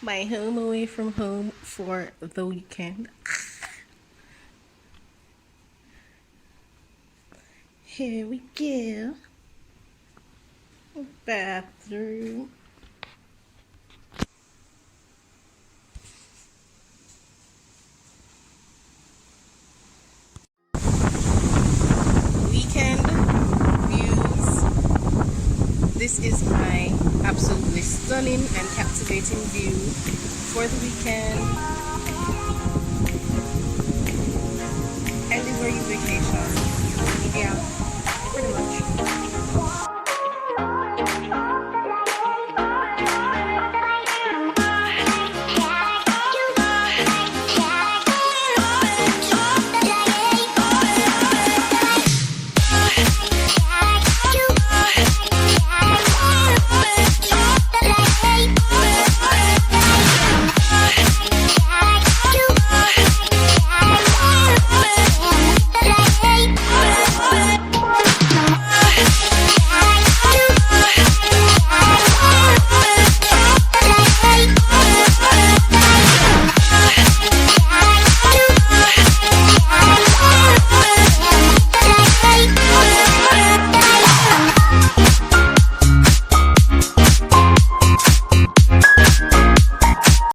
My home away from home for the weekend. Here we go. Bathroom. Weekend views. This is my absolutely stunning and captivating view for the weekend. Anywhere you vacation. Yeah.